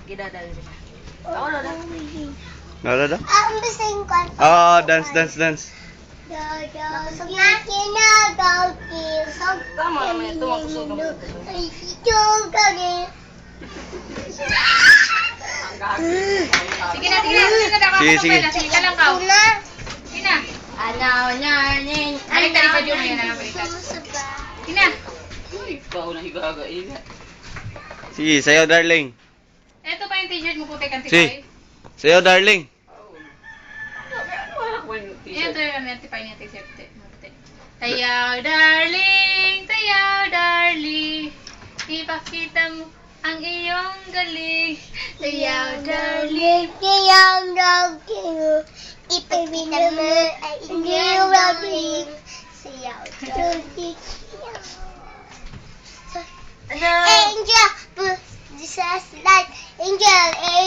Gidadal din. Ako na. Nara da? Ang bising ko. Oh, dance, dance, dance. Tama naman ito, makusog ang buto. Sige na, sige na. Sige, sige. Sige ka lang, Kao. Sige na. Balik tayo pa dyan ngayon na baliktad. Sige na. Uy, ikaw na higaga-iga. Sige, sayo, darling. Ito pa yung t-shirt mo puti kanti Si. Sayo, darling. Wala ko yung Yan, ito t-shirt. yung antipay niya t-shirt. Tayaw, darling. Tayaw, darling. Ipakita mo ang iyong galing. Tayaw, darling. Ipagpita mo ay iyong galing. Sayaw, darling. Angel, this is like angel.